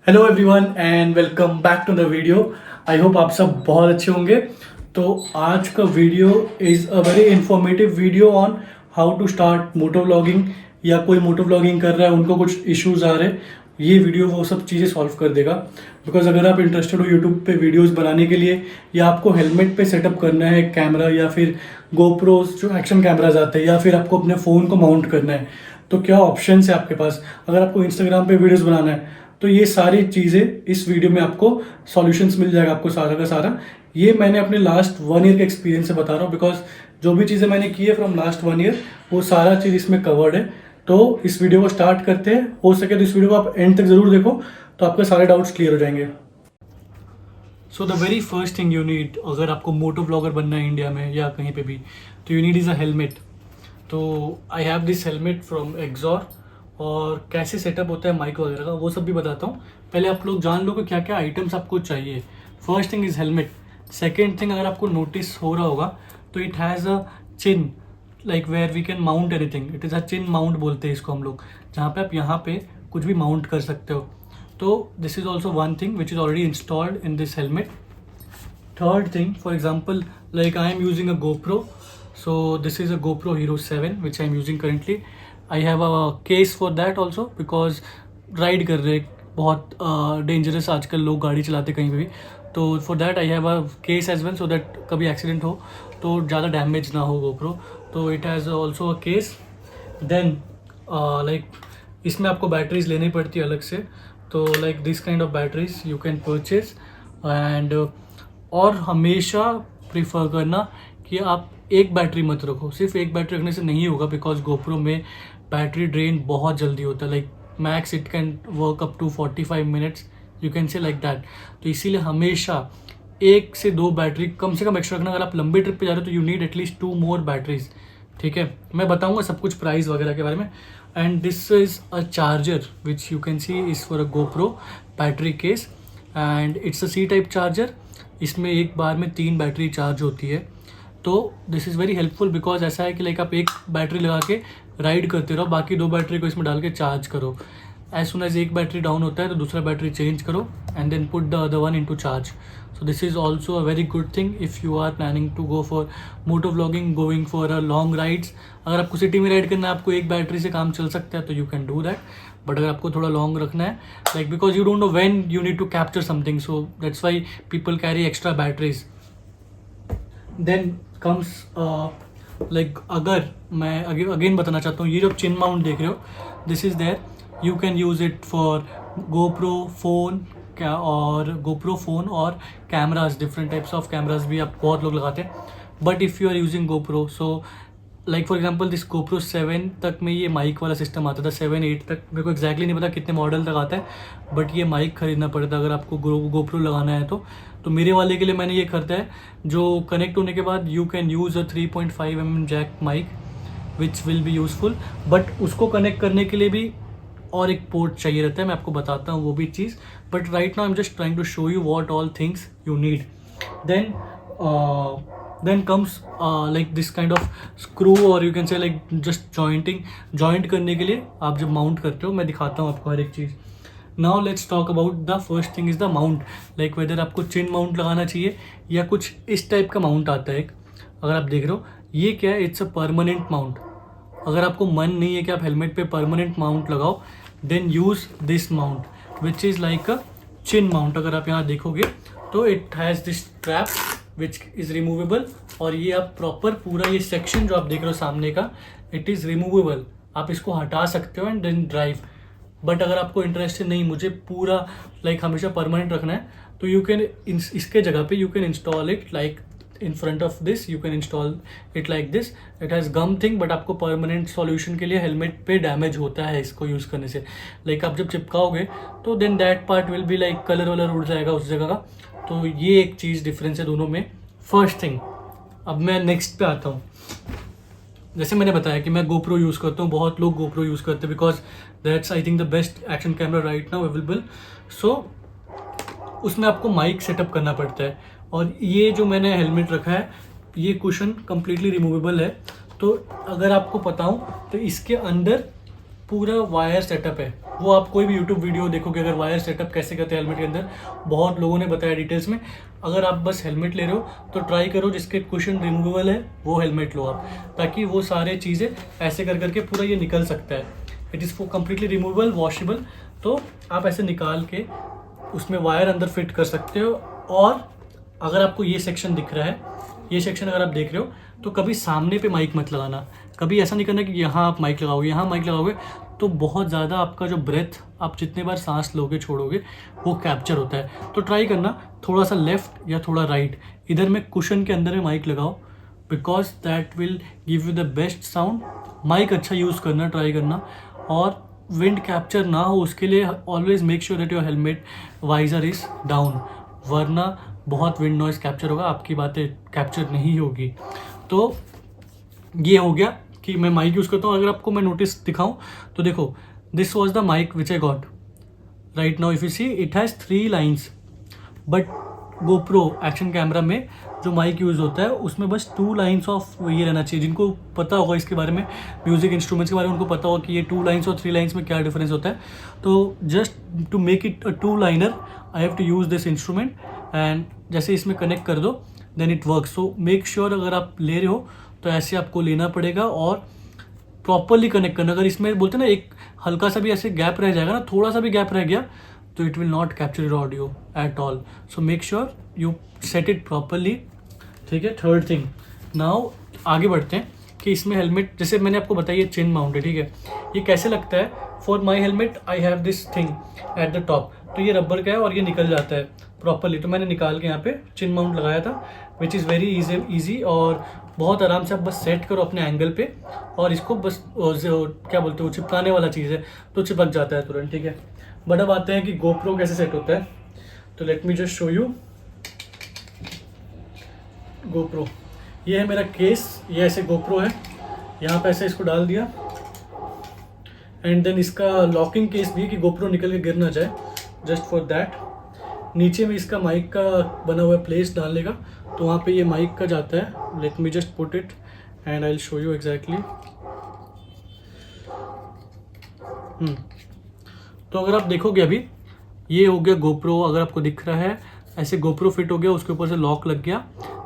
Hello everyone and welcome back to the video. I hope आप सब बहुत अच्छे होंगे। तो आज का video is a very informative video on how to start moto vlogging, या कोई मोटो व्लॉगिंग कर रहा है उनको कुछ इश्यूज आ रहे हैं, ये वीडियो वो सब चीज़ें सॉल्व कर देगा। बिकॉज अगर आप इंटरेस्टेड हो यूट्यूब पे वीडियोस बनाने के लिए, या आपको हेलमेट पे सेटअप करना है कैमरा, या फिर गोप्रोस जो एक्शन कैमराज आते हैं, या फिर आपको अपने फ़ोन को माउंट करना है, तो क्या ऑप्शन है आपके पास। अगर आपको इंस्टाग्राम पे वीडियोस बनाना है तो ये सारी चीज़ें इस वीडियो में आपको सॉल्यूशंस मिल जाएगा, आपको सारा का सारा। ये मैंने अपने लास्ट 1 ईयर के एक्सपीरियंस से बता रहा हूँ, बिकॉज जो भी चीज़ें मैंने की है फ्रॉम लास्ट 1 ईयर वो सारा चीज़ इसमें कवर्ड है। तो इस वीडियो को स्टार्ट करते हैं। हो सके तो इस वीडियो को आप एंड तक ज़रूर देखो, तो आपके सारे डाउट्स क्लियर हो जाएंगे। So the very first thing you need, अगर आपको मोटो ब्लॉगर बनना है इंडिया में या कहीं पे भी, तो you need is a helmet. तो I have this helmet from Axor, और कैसे सेटअप होता है माइक वगैरह का वो सब भी बताता हूँ। पहले आप लोग जान लो कि क्या क्या आइटम्स आपको चाहिए। First thing is helmet. Second thing, अगर आपको नोटिस हो रहा होगा तो it has a chin, like where we can mount anything. It is a chin mount बोलते हैं इसको हम लोग, जहाँ पे आप यहाँ पे कुछ भी माउंट कर सकते हो। तो this is also one thing which is already installed in this helmet. Third thing, for example, like I am using a GoPro. So this is a GoPro Hero 7 which I am using currently. I have a case for that also because ride कर रहे बहुत dangerous आजकल लोग गाड़ी चलाते कहीं पे भी, तो for that I have a case as well, so that कभी एक्सीडेंट हो तो ज़्यादा डैमेज ना हो GoPro। तो it has also a case. Then like इसमें आपको बैटरीज लेनी पड़ती है अलग से, तो like this kind of batteries you can purchase. And और हमेशा प्रीफर करना कि आप एक बैटरी मत रखो। सिर्फ एक बैटरी रखने से नहीं होगा, बिकॉज गोप्रो में बैटरी ड्रेन बहुत जल्दी होता है। Like max it can work up to 45 minutes, you can say like that. तो इसीलिए हमेशा 1 से 2 बैटरी कम से कम एक्स्ट्रा रखना। अगर आप लंबी ट्रिप पे जा रहे हो तो you need at least 2 more batteries. ठीक है, मैं बताऊंगा सब कुछ प्राइस वगैरह के बारे में। And this is a charger which you can see is for a GoPro battery case, and it's a C type charger. इसमें एक बार में 3 बैटरी चार्ज होती है। तो this is very helpful, because ऐसा है कि लाइक आप एक बैटरी लगा के राइड करते रहो, बाकी 2 बैटरी को इसमें डाल के चार्ज करो। एज सुन एज एक बैटरी डाउन होता है तो दूसरा बैटरी चेंज करो and then put the other one into charge. So this is also a very good thing if you are planning to go for moto vlogging, going for a long rides. अगर आपको city में ride करना है, आपको एक battery से काम चल सकता है, तो you can do that. But अगर आपको थोड़ा लॉन्ग रखना है, like because you don't know when you need to capture something, so that's why people carry extra batteries. Then comes like, अगर मैं अगेन बताना चाहता हूँ, ये जो चिन माउंट देख रहे हो, this is there, you can use it for GoPro phone क्या, और गोप्रो फोन और cameras, different types of cameras भी आप बहुत लोग लगाते हैं। But if you are using GoPro, so like for example this GoPro 7 तक में ये माइक वाला सिस्टम आता था, 7 8 तक मेरे को एक्जैक्टली नहीं पता कितने मॉडल तक आता है, बट ये माइक खरीदना पड़ता है अगर आपको GoPro लगाना है तो मेरे वाले के लिए मैंने ये करता है, जो कनेक्ट होने के बाद you can use a 3.5 mm jack mic which will be useful. But उसको कनेक्ट करने के लिए भी और एक पोर्ट चाहिए रहता है, मैं आपको बताता हूँ वो भी चीज़। But right now I am just trying to show you what all things you need. then comes like this kind of screw, or you can say like just joint करने के लिए आप जब माउंट करते हो, मैं दिखाता हूँ आपको हर एक चीज़। Now let's talk about the first thing is the mount, like whether आपको चिन माउंट लगाना चाहिए या कुछ इस टाइप का माउंट आता है एक। अगर आप देख रहे हो ये क्या है, इट्स अ परमानेंट माउंट। अगर आपको मन नहीं है कि आप हेलमेट पे परमानेंट माउंट लगाओ, then use this mount which is like a chin mount. अगर आप यहाँ देखोगे तो it has this strap which is removable, और ये आप प्रॉपर पूरा ये सेक्शन जो आप देख रहे हो सामने का, इट इज़ रिमूवेबल। आप इसको हटा सकते हो एंड देन ड्राइव। बट अगर आपको इंटरेस्ट नहीं, मुझे पूरा लाइक हमेशा परमानेंट रखना है, तो यू कैन इसके जगह पे you can install it like in front of this, you can install it like this. It has gum thing, but आपको परमानेंट सॉल्यूशन के लिए हेलमेट पे डैमेज होता है इसको यूज़ करने से। लाइक आप जब चिपकाओगे तो then that part will be like colour वलर उड़ जाएगा उस जगह का। तो ये एक चीज़ डिफरेंस है दोनों में, फर्स्ट थिंग। अब मैं नेक्स्ट पे आता हूँ। जैसे मैंने बताया कि मैं GoPro यूज़ करता हूँ, बहुत लोग GoPro यूज़ करते हैं because that's I think the best action camera right now available. So उसमें आपको माइक सेटअप करना पड़ता है, और ये जो मैंने हेलमेट रखा है, ये कुशन कम्प्लीटली रिमूवेबल है। तो अगर आपको बताऊँ तो इसके अंदर पूरा वायर सेटअप है। वो आप कोई भी यूट्यूब वीडियो देखोगे, अगर वायर सेटअप कैसे करते हैं हेलमेट के अंदर, बहुत लोगों ने बताया डिटेल्स में। अगर आप बस हेलमेट ले रहे हो तो ट्राई करो जिसके कुशन रिमूवेबल है वो हेलमेट लो आप, ताकि वो सारे चीज़ें ऐसे कर करके पूरा ये निकल सकता है। It is completely removable, washable, तो आप ऐसे निकाल के उसमें वायर अंदर फिट कर सकते हो। और अगर आपको ये सेक्शन दिख रहा है, ये सेक्शन अगर आप देख रहे हो, तो कभी सामने पे माइक मत लगाना। कभी ऐसा नहीं करना कि यहाँ आप माइक लगाओगे, यहाँ माइक लगाओगे तो बहुत ज़्यादा आपका जो ब्रेथ, आप जितने बार सांस लोगे छोड़ोगे वो कैप्चर होता है। तो ट्राई करना थोड़ा सा लेफ्ट या थोड़ा राइट, इधर में कुशन के अंदर में माइक लगाओ, because that will give you the best sound. Mic अच्छा यूज़ करना ट्राई करना, और विंड कैप्चर ना हो उसके लिए always make sure that your helmet visor is down, वरना बहुत विंड नॉइज़ कैप्चर होगा, आपकी बातें कैप्चर नहीं होगी। तो ये हो गया कि मैं माइक यूज़ करता हूँ। अगर आपको मैं नोटिस दिखाऊं तो देखो, this was the mic which I got right now. If you see it has 3 lines, but GoPro action camera में जो माइक यूज़ होता है उसमें बस 2 लाइन्स ऑफ ये रहना चाहिए। जिनको पता होगा इसके बारे में, म्यूज़िक इंस्ट्रूमेंट्स के बारे में, उनको पता होगा कि ये 2 लाइन्स और 3 लाइन्स में क्या डिफरेंस होता है। तो just to make it a 2 liner I have to use this instrument, and जैसे इसमें कनेक्ट कर दो then it work. So make sure अगर आप ले रहे हो तो ऐसे आपको लेना पड़ेगा और प्रॉपरली कनेक्ट करना। अगर इसमें बोलते हैं ना एक हल्का सा भी ऐसे गैप रह जाएगा ना, थोड़ा सा भी गैप रह गया, तो it will not capture your audio at all. So make sure you set it properly, ठीक है। थर्ड थिंग, नाउ आगे बढ़ते हैं कि इसमें हेलमेट, जैसे मैंने आपको बताया चिन माउंट है, ठीक है। ये कैसे लगता है, for my helmet I have this thing at the top, तो ये रबर का है और ये निकल जाता है प्रॉपरली। तो मैंने निकाल के यहाँ पे चिन माउंट लगाया था, विच इज़ वेरी ईजी, और बहुत आराम से आप बस सेट करो अपने एंगल पे, और इसको बस क्या बोलते हो, चिपकाने वाला चीज़ है तो चिपक जाता है तुरंत, ठीक है। बट अब आते हैं कि गोप्रो कैसे सेट होता है, तो let me just show you GoPro. ये है मेरा केस, ये ऐसे गोप्रो है, यहाँ पे ऐसे इसको डाल दिया, एंड देन इसका लॉकिंग केस भी कि गोप्रो निकल के गिर ना जाए, जस्ट फॉर दैट। नीचे में इसका माइक का बना हुआ प्लेस डालने का, तो वहाँ पे ये माइक का जाता है। Let me just put it and I will show you exactly. तो अगर आप देखोगे अभी ये हो गया गोप्रो, अगर आपको दिख रहा है ऐसे गोप्रो फिट हो गया, उसके ऊपर से लॉक लग गया,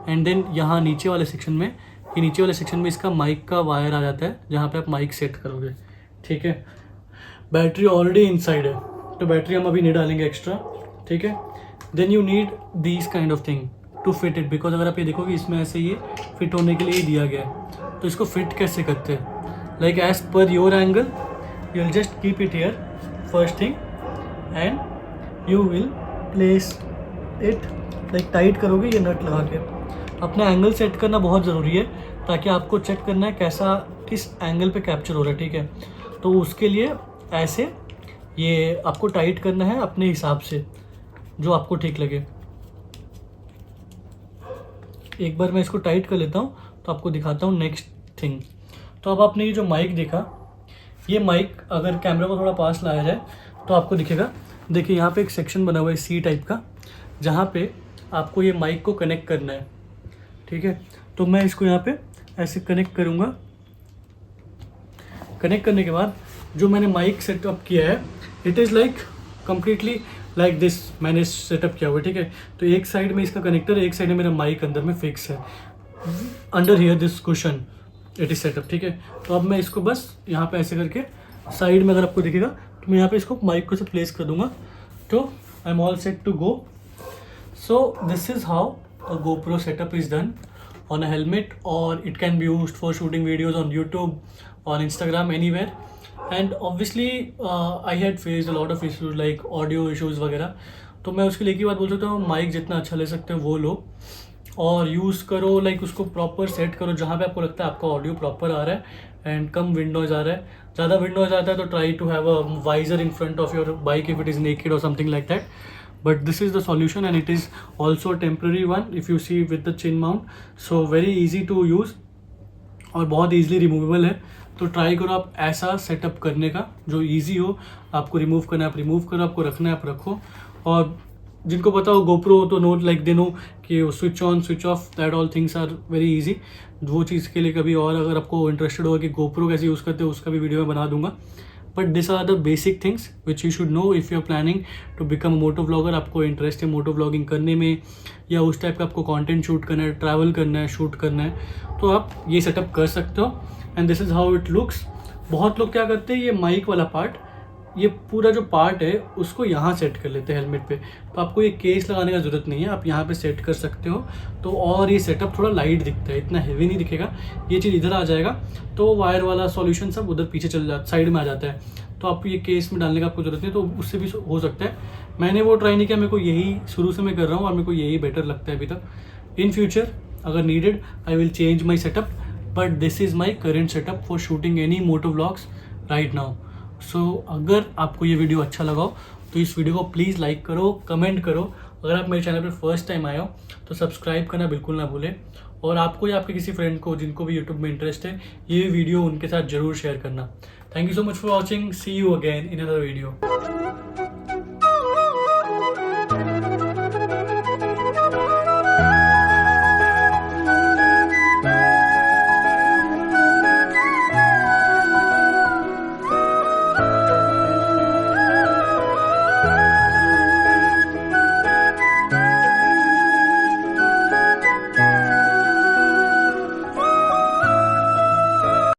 एंड देन यहाँ नीचे वाले सेक्शन में, ये नीचे वाले सेक्शन में इसका माइक का वायर आ जाता है, जहाँ पे आप माइक सेट करोगे, ठीक है। बैटरी ऑलरेडी इनसाइड है, तो बैटरी हम अभी नहीं डालेंगे एक्स्ट्रा, ठीक है। Then you need these kind of thing to fit it, because अगर आप ये देखोगे इसमें ऐसे ये फिट होने के लिए ही दिया गया है। तो इसको फिट कैसे करते हैं, लाइक एज पर your angle, you will just keep it here first thing, and you will place it like tight करोगे ये नट लगा के। अपना एंगल सेट करना बहुत ज़रूरी है, ताकि आपको चेक करना है कैसा, किस एंगल पे कैप्चर हो रहा है, ठीक है। तो उसके लिए ऐसे ये आपको टाइट करना है अपने हिसाब से, जो आपको ठीक लगे। एक बार मैं इसको टाइट कर लेता हूँ तो आपको दिखाता हूँ नेक्स्ट थिंग। तो अब आपने ये जो माइक देखा, ये माइक अगर कैमरा को थोड़ा पास लाया जाए तो आपको दिखेगा, देखिए यहाँ पे एक सेक्शन बना हुआ है सी टाइप का, जहाँ पे आपको ये माइक को कनेक्ट करना है, ठीक है। तो मैं इसको यहाँ पे ऐसे कनेक्ट करूँगा। कनेक्ट करने के बाद जो मैंने माइक सेटअप किया है, it is like completely like this, मैंने सेटअप किया हुआ है, ठीक है। तो एक साइड में इसका कनेक्टर है, एक साइड में मेरा माइक अंदर में फिक्स है, under here this cushion it is setup, ठीक है। तो अब मैं इसको बस यहाँ पे ऐसे करके साइड में अगर आपको दिखेगा तो मैं यहाँ पे इसको माइक को से प्लेस कर दूंगा, तो I am all set to go. So this is how a GoPro setup is done on a helmet, or it can be used for shooting videos on YouTube, on Instagram, anywhere. And obviously I had faced a lot of issues like audio issues वगैरह, तो मैं उसके लिए एक ही बात बोल सकता हूँ, माइक जितना अच्छा ले सकते हो वो लो और यूज़ करो, लाइक उसको प्रॉपर सेट करो जहाँ पे आपको लगता है आपका ऑडियो प्रॉपर आ रहा है एंड कम विंड नॉइज़ आ रहा है। ज़्यादा विंड नॉइज़ आता है तो try to have a visor in front of your bike if it is naked और something like that, but this is the solution and it is also a temporary one if you see with the chin mount, so very easy to use और बहुत easily removable है। तो try करो आप ऐसा setup करने का जो इजी हो, आपको रिमूव करना है आप रिमूव करो, आपको रखना है आप रखो। और जिनको पता हो GoPro तो नोट लाइक दे नो कि switch on switch off, that all things are very easy. वो चीज़ के लिए कभी और अगर आपको इंटरेस्टेड होगा कि GoPro कैसे यूज़ करते हो उसका भी वीडियो मैं बना दूंगा, but this are the basic things which you should know if you are planning to become moto vlogger. आपको इंटरेस्ट है मोटो व्लॉगिंग करने में या उस टाइप का आपको कंटेंट शूट करना है, ट्रैवल करना है, शूट करना है, तो आप ये सेटअप कर सकते हो. And this is how it looks. बहुत लोग क्या करते हैं, ये माइक वाला पार्ट, ये पूरा जो पार्ट है उसको यहाँ सेट कर लेते हैं हेलमेट पे. तो आपको ये केस लगाने का ज़रूरत नहीं है, आप यहाँ पे सेट कर सकते हो. तो और ये सेटअप थोड़ा लाइट दिखता है, इतना हेवी नहीं दिखेगा. ये चीज़ इधर आ जाएगा तो वायर वाला सॉल्यूशन सब उधर पीछे चल जाता, साइड में आ जाता है. तो आपको ये केस में डालने का आपको ज़रूरत नहीं, तो उससे भी हो सकता है. मैंने वो ट्राई नहीं किया, मेरे को यही शुरू से मैं कर रहा हूँ और मेरे को यही बेटर लगता है अभी तक. इन फ्यूचर अगर needed I will change my setup, but this is my current setup for shooting any moto vlogs right now. So अगर आपको ये वीडियो अच्छा लगा हो तो इस वीडियो को प्लीज़ लाइक करो, कमेंट करो. अगर आप मेरे चैनल पर फर्स्ट टाइम आए हो तो सब्सक्राइब करना बिल्कुल ना भूलें. और आपको या आपके किसी फ्रेंड को जिनको भी यूट्यूब में इंटरेस्ट है, ये वीडियो उनके साथ ज़रूर शेयर करना. Thank you so much for watching. See you again in another video.